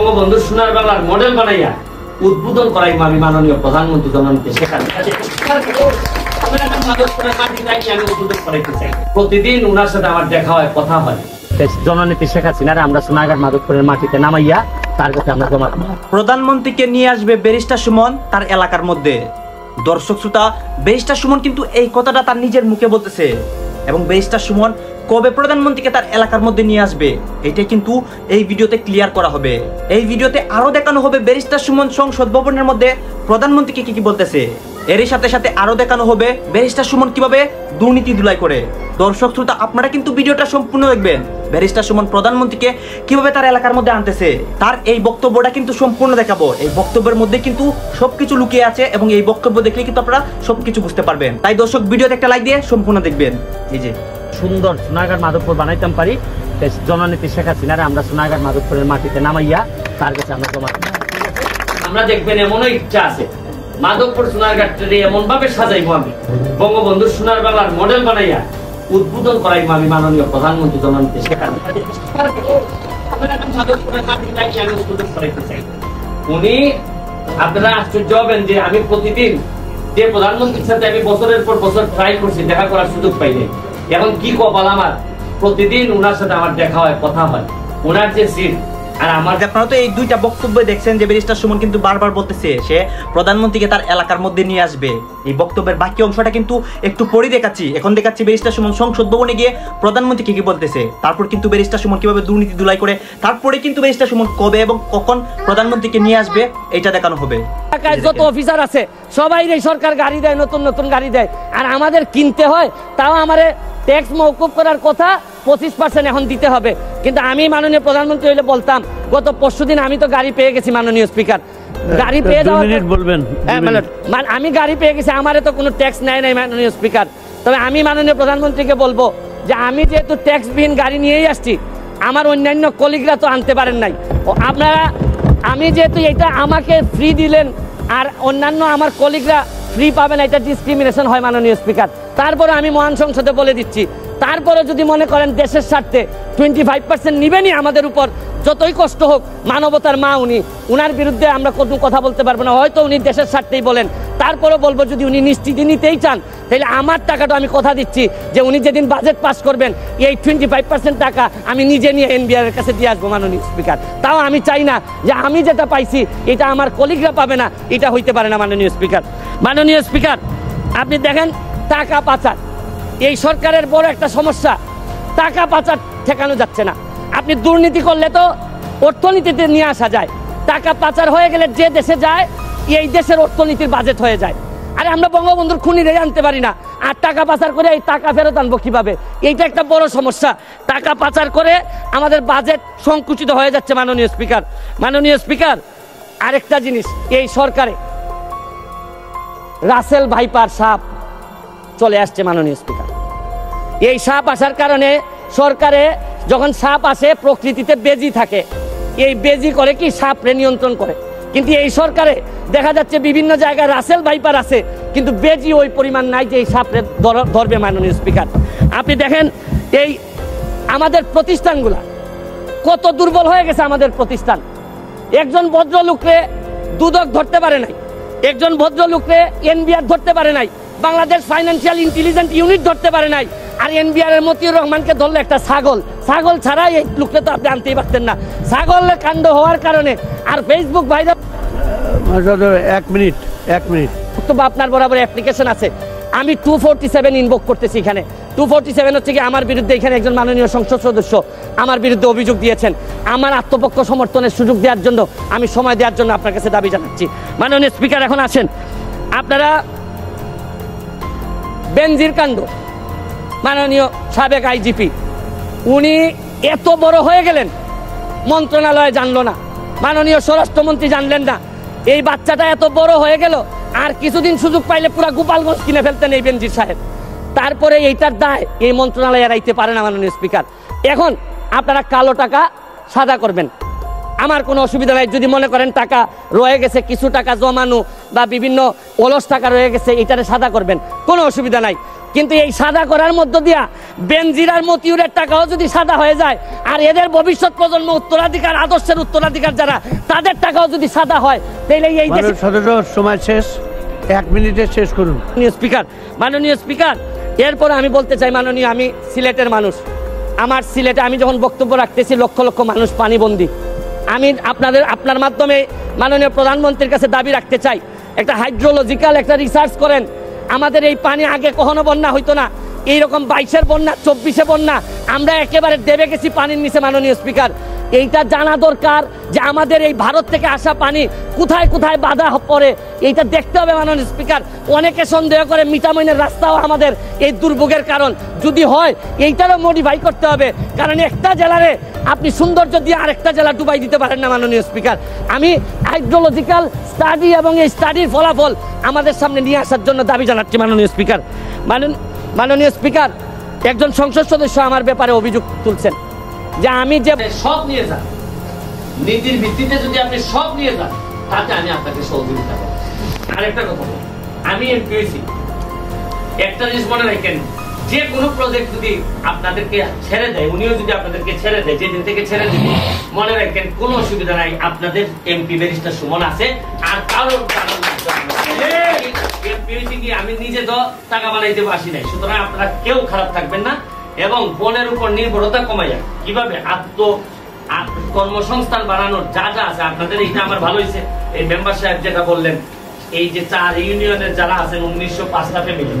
বঙ্গবন্ধু সোনার বাংলার মডেল বানাইয়া উদ্বোধন করাইব আমি মাননীয় প্রধানমন্ত্রী জননেত্রী শেখ হাসিনা। প্রতিদিন ওনার সাথে আমার দেখা হয়, কথা হয়। জননেত্রী শেখ হাসিনার আমরা সোনারগাঁর মাধবপুরের মাটিতে নামাইয়া তার কাছে আমরা জমা। প্রধানমন্ত্রীকে নিয়ে আসবে ব্যারিস্টার সুমন তার এলাকার মধ্যে। দর্শক শ্রোতা, ব্যারিস্টার সুমন কিন্তু এই কথাটা তার নিজের মুখে বলতেছে, এবং ব্যারিস্টার সুমন কবে প্রধানমন্ত্রীকে তার এলাকার মধ্যে নিয়ে আসবে এটাই কিন্তু এই ভিডিওতে ক্লিয়ার করা হবে। এই ভিডিওতে আরো দেখানো হবে ব্যারিস্টার সুমন সংসদ ভবনের মধ্যে প্রধানমন্ত্রীকে কি বলতেছে। এরই সাথে সাথে আরো দেখানো হবে ব্যারিস্টার সুমন কিভাবে দুর্নীতি ধুলাই করে। দর্শক শ্রোতা, আপনারা কিন্তু ভিডিওটা সম্পূর্ণ দেখবেন। ব্যারিস্টার সুমন প্রধানমন্ত্রীকে কিভাবে তার এলাকার মধ্যে আনতেছে, তার এই বক্তব্যটা কিন্তু সম্পূর্ণ দেখাবো। এই বক্তব্যের মধ্যে কিন্তু সবকিছু লুকিয়ে আছে, এবং এই বক্তব্য দেখলে কিন্তু আপনারা সবকিছু বুঝতে পারবেন। তাই দর্শক, ভিডিওতে একটা লাইক দিয়ে সম্পূর্ণ দেখবেন। এই যে সুন্দর সোনারগাঁর মাধবপুর বানাইতাম পারি, জননেত্রী শেখ হাসিনার আমরা সোনারগাঁর মাধবপুরের মাটিতে নামাইয়া তার কাছে আমরা জমা। আমরা দেখবেন এমনও ইচ্ছা আছে, মাধবপুর সোনারগাঁটে এমন ভাবে সাজাইবো আমি, বঙ্গবন্ধু সোনার বাংলার মডেল বানাইয়া উদ্বোধন করাইবো আমি মাননীয় প্রধানমন্ত্রী জননেত্রী শেখ হাসিনা। উনি আপনারা আশ্চর্য হবেন যে আমি প্রতিদিন যে প্রধানমন্ত্রীর সাথে আমি বছরের পর বছর ট্রাই করছি, দেখা করার সুযোগ পাই নাই। এখন কি কপাল আমার, প্রতিদিন ওনার সাথে আমার দেখা হয়, কথা হয়। ওনার যে সিট আর আমার, আপনারা তো এই দুইটা বক্তব্য দেখছেন যে ব্যারিস্টার সুমন কিন্তু বারবার বলতেছে সে প্রধানমন্ত্রীকে তার এলাকার মধ্যে নিয়ে আসবে। এই বক্তব্যের বাকি অংশটা কিন্তু একটু পরে দেখাচ্ছি। এখন দেখাচ্ছি ব্যারিস্টার সুমন সংসদ ভবনে গিয়ে প্রধানমন্ত্রীকে কি বলতেছে, তারপর কিন্তু ব্যারিস্টার সুমন কিভাবে দুর্নীতি ধুলাই করে, তারপরে কিন্তু ব্যারিস্টার সুমন কবে এবং কখন প্রধানমন্ত্রীকে নিয়ে আসবে এটা দেখানো হবে। যত অফিসার আছে সবাই সরকার গাড়ি দেয়, নতুন নতুন গাড়ি দেয়, আর আমাদের কিনতে হয়। তাও আমাদের ট্যাক্স মওকুফ করার কথা 25% এখন দিতে হবে। কিন্তু আমি মাননীয় প্রধানমন্ত্রী হইলে বলতাম, গত পরশুদিন আমি তো গাড়ি পেয়ে গেছি মাননীয় স্পিকার। গাড়ি পেয়ে যাওয়া বলবেন, আমি গাড়ি পেয়ে গেছি, আমারে তো কোনো ট্যাক্স নেয় নাই মাননীয় স্পিকার। তবে আমি মাননীয় প্রধানমন্ত্রীকে বলবো যে আমি যেহেতু ট্যাক্সবিহীন গাড়ি নিয়েই আসছি, আমার অন্যান্য কলিগরা তো আনতে পারেন নাই। আপনারা, আমি যেহেতু এটা আমাকে ফ্রি দিলেন আর অন্যান্য আমার কলিগরা ফ্রি পাবেন, এটা ডিসক্রিমিনেশন হয় মাননীয় স্পিকার। তারপরে আমি মহান সংসদে বলে দিচ্ছি, তারপরে যদি মনে করেন দেশের স্বার্থে 25% নিবেনই আমাদের উপর, যতই কষ্ট হোক, মানবতার মা উনি, উনার বিরুদ্ধে আমরা কোনো কথা বলতে পারবো না। হয়তো উনি দেশের স্বার্থেই বলেন, তারপরে বলবো যদি উনি নিশ্চিত নিতেই চান, তাহলে আমার টাকাটা আমি কথা দিচ্ছি যে উনি যেদিন বাজেট পাস করবেন এই 25% টাকা আমি নিজে নিয়ে এনবিআর এর কাছে দিয়ে আসবো মাননীয় স্পিকার। তাও আমি চাই না যে আমি যেটা পাইছি এটা আমার কলিগরা পাবে না, এটা হইতে পারে না মাননীয় স্পিকার। মাননীয় স্পিকার, আপনি দেখেন টাকা পাচার এই সরকারের বড় একটা সমস্যা। টাকা পাচার ঠেকানো যাচ্ছে না। আপনি দুর্নীতি করলে তো অর্থনীতিতে নিয়ে আসা যায়, টাকা পাচার হয়ে গেলে যে দেশে যায় এই দেশের অর্থনীতির বাজেট হয়ে যায়। আরে আমরা বঙ্গবন্ধুর খুনিরে আনতে পারি না, আর টাকা পাচার করে এই টাকা ফেরত আনবো কিভাবে? এইটা একটা বড় সমস্যা। টাকা পাচার করে আমাদের বাজেট সংকুচিত হয়ে যাচ্ছে মাননীয় স্পিকার। মাননীয় স্পিকার, আরেকটা জিনিস, এই সরকারে রাসেল ভাইপার সাপ চলে আসছে মাননীয় স্পিকার। এই সাপ আসার কারণে সরকারে যখন সাপ আসে প্রকৃতিতে বেজি থাকে, এই বেজি করে কি সাপরে নিয়ন্ত্রণ করে। কিন্তু এই সরকারে দেখা যাচ্ছে বিভিন্ন জায়গায় রাসেল ভাইপার আছে, কিন্তু বেজি ওই পরিমাণ নাই যে এই সাপরে ধরবে মাননীয় স্পিকার। আপনি দেখেন এই আমাদের প্রতিষ্ঠানগুলা কত দুর্বল হয়ে গেছে। আমাদের প্রতিষ্ঠান, একজন ভদ্রলোককে দুদক ধরতে পারে নাই, একজন ভদ্রলোককে এনবিআর ধরতে পারে নাই, বাংলাদেশ ফাইন্যান্সিয়াল ইন্টেলিজেন্স ইউনিট ধরতে পারে নাই। আর এনবিআর এর মতিউর রহমানকে ধরলে একটা ছাগল, ছাগল ছাড়া এই লোককে তো আপনি আনতেই পারতেন না। ছাগলের কাণ্ড হওয়ার কারণে আর ফেসবুক ভাইরাল। 1 মিনিট তো আপনার বরাবর অ্যাপ্লিকেশন আছে, আমি 247 ইনভোক করতেছি। এখানে 247 হচ্ছে কি আমার বিরুদ্ধে এখানে একজন মাননীয় সংসদ সদস্য আমার বিরুদ্ধে অভিযোগ দিয়েছেন। আমার আত্মপক্ষ সমর্থনের সুযোগ দেওয়ার জন্য, আমি সময় দেওয়ার জন্য আপনার কাছে দাবি জানাচ্ছি। মাননীয় স্পিকার, এখন আসেন আপনারা বেনজির কাণ্ড, মাননীয় সাবেক আইজিপি উনি এত বড় হয়ে গেলেন, মন্ত্রণালয় জানলো না, মাননীয় স্বরাষ্ট্রমন্ত্রী জানলেন না। এই বাচ্চাটা এত বড় হয়ে গেল, আর কিছুদিন সুযোগ পাইলে পুরা গোপালগঞ্জ কিনে ফেলতেন এই বেনজির সাহেব। তারপরে এইটার দায় এই মন্ত্রণালয় এড়াইতে পারে না মাননীয় স্পিকার। এখন আপনারা কালো টাকা সাদা করবেন, আমার কোনো অসুবিধা নাই। যদি মনে করেন টাকা রয়ে গেছে, কিছু টাকা জমানো বা বিভিন্ন অলস টাকা রয়ে গেছে, এটারে সাদা করবেন, কোনো অসুবিধা নাই। কিন্তু এই সাদা করার মধ্য দিয়া বেনজিরার মতিউরের টাকাও যদি সাদা হয়ে যায়, আর এদের ভবিষ্যৎ প্রজন্ম উত্তরাধিকার আদর্শের উত্তরাধিকার যারা, তাদের টাকাও যদি সাদা হয়, তাহলে এই দেশে সদস্য সময় শেষ, 1 মিনিটে শেষ করুন। মাননীয় স্পিকার, এরপরে আমি বলতে চাই, মাননীয়, আমি সিলেটের মানুষ। আমার সিলেটে আমি যখন বক্তব্য রাখতেছি লক্ষ লক্ষ মানুষ পানিবন্দী। আমি আপনার মাধ্যমে মাননীয় প্রধানমন্ত্রীর কাছে দাবি রাখতে চাই, একটা হাইড্রোলজিক্যাল একটা রিসার্চ করেন। আমাদের এই পানি আগে কখনো বন্যা হইতো না, এইরকম 22-এর বন্যা, 24-এ বন্যা, আমরা একেবারে দেবে গেছি পানির নিচে। মাননীয় স্পিকার, এইটা জানা দরকার যে আমাদের এই ভারত থেকে আসা পানি কোথায় কোথায় বাধা পড়ে, এইটা দেখতে হবে। মাননীয় স্পিকার, অনেকে সন্দেহ করে মিঠামইনের রাস্তাও আমাদের এই দুর্ভোগের কারণ। যদি হয় এইটারও মডিফাই করতে হবে, কারণ একটা জেলারে আপনি সৌন্দর্য দিয়ে আরেকটা জেলা ডুবাই দিতে পারেন না। মাননীয় স্পিকার, আমি হাইড্রোলজিক্যাল স্টাডি এবং এই স্টাডির ফলাফল আমাদের সামনে নিয়ে আসার জন্য দাবি জানাচ্ছি। মাননীয় স্পিকার, মাননীয় স্পিকার, একজন সংসদ সদস্য আমার ব্যাপারে অভিযোগ তুলছেন যে আমি যে সব নিয়ে যান, নীতির ভিত্তিতে যদি আপনি সব নিয়ে যান, তাতে আমি আপনাকে সহযোগিতা করব। আরেকটা কথা, আমি এমপি হয়েছি, একটা জিনিস মনে রাখেন, যে কোনো প্রজেক্ট যদি আপনাদেরকে ছেড়ে দেয়, উনিও যদি আপনাদেরকে ছেড়ে দেয়, যেদিন থেকে ছেড়ে দিবে, মনে রাখেন কোনো অসুবিধা নাই, আপনাদের এমপি ব্যারিস্টার সুমন আছে, আর কারোর আমি নিজে তো টাকা বানাইতে আসি নাই। সুতরাং আপনারা কেউ খারাপ থাকবেন না, এবং বনের উপর নির্ভরতা কমাইয়া কিভাবে কর্মসংস্থান বাড়ানোর যা যা আছে আপনাদের, এইটা আমার ভালো হয়েছে। এই মেম্বার সাহেব যেটা বললেন, এই যে 4 ইউনিয়নের যারা আছেন 1905টা ফ্যামিলি,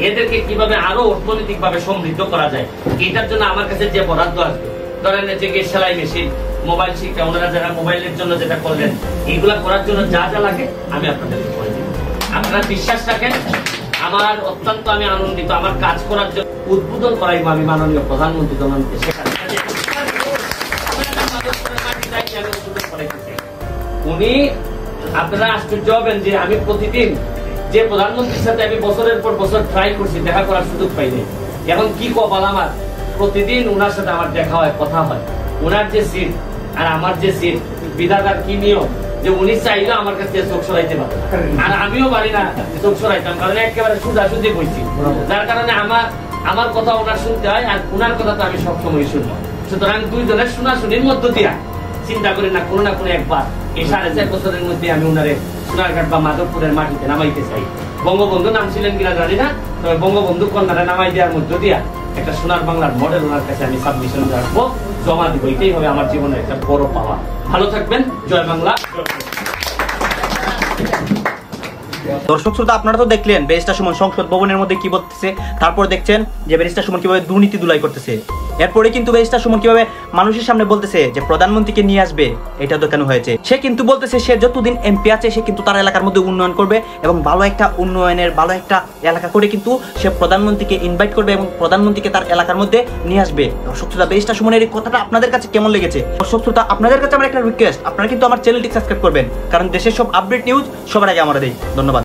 এদেরকে কিভাবে আরো অর্থনৈতিক ভাবে সমৃদ্ধ করা যায়, এটার জন্য আমার কাছে যে বরাদ্দ আসবে, ধরেন যে সেলাই মেশিন, মোবাইল শিক্ষা, ওনারা যারা মোবাইলের জন্য যেটা করলেন, এইগুলা করার জন্য যা যা লাগে আমি আপনাদেরকে করে দিব। আপনারা বিশ্বাস রাখেন, আমার অত্যন্ত আমি আনন্দিত, আমার কাজ করার জন্য উদ্বোধন করাইব আমি মাননীয় প্রধানমন্ত্রী জননেত্রী শেখ হাসিনা। উনি, আপনারা আশ্চর্য হবেন যে আমি প্রতিদিন যে প্রধানমন্ত্রীর সাথে আমি বছরের পর বছর ট্রাই করছি, দেখা করার সুযোগ পাইনি। এখন কি কপাল আমার, প্রতিদিন ওনার সাথে আমার দেখা হয়, কথা হয়। ওনার যে সিট আর আমার যে সিট, বিধাতার কি নিয়ম যে উনি চাইলে আমার কাছে চোখ সরাইতে পারে, আর আমিও পারি না চোখ সরাইতাম, কারণ একেবারে সোজাসুজি বইছি। যার কারণে আমার কথা ওনার শুনতে হয়, আর ওনার কথা তো আমি সবসময় শুনবো। সুতরাং দুইজনের শোনাশুনির মধ্য দিয়া চিন্তা করি না কোনো একবার এই 4.5 বছরের মধ্যে আমি ওনারে সোনারঘাট বা মাধবপুরের মাটিতে নামাইতে চাই। বঙ্গবন্ধু নাম ছিলেন কিনা জানি না, তবে বঙ্গবন্ধু কন্যারা নামাই দেওয়ার মধ্য দিয়া একটা সোনার বাংলার মডেল ওনার কাছে আমি সাবমিশন রাখবো, জমা দিব। এটাই হবে আমার জীবনের একটা বড় পাওয়া। ভালো থাকবেন, জয় বাংলা। দর্শক শ্রোতা, আপনারা তো দেখলেন ব্যারিস্টার সুমন সংসদ ভবনের মধ্যে কি বলতেছে, তারপর দেখছেন যে ব্যারিস্টার সুমন কিভাবে দুর্নীতি দুলাই করতেছে। এরপরে কিন্তু ব্যারিস্টার সুমন কিভাবে মানুষের সামনে বলতেছে যে প্রধানমন্ত্রীকে নিয়ে আসবে, এটা তো কেন হয়েছে। সে কিন্তু বলতেছে সে যতদিন এমপি আছে সে কিন্তু তার এলাকার মধ্যে উন্নয়ন করবে, এবং ভালো একটা উন্নয়নের ভালো একটা এলাকা করে কিন্তু সে প্রধানমন্ত্রীকে ইনভাইট করবে এবং প্রধানমন্ত্রীকে তার এলাকার মধ্যে নিয়ে আসবে। দর্শক শ্রোতা, ব্যারিস্টার সুমনের এই কথাটা আপনাদের কাছে কেমন লেগেছে? দর্শক শ্রোতা, আপনাদের কাছে আমার একটা রিকোয়েস্ট, আপনারা কিন্তু আমার চ্যানেলটি সাবস্ক্রাইব করবেন, কারণ দেশের সব আপডেট নিউজ সবার আগে আমরা দেই। ধন্যবাদ।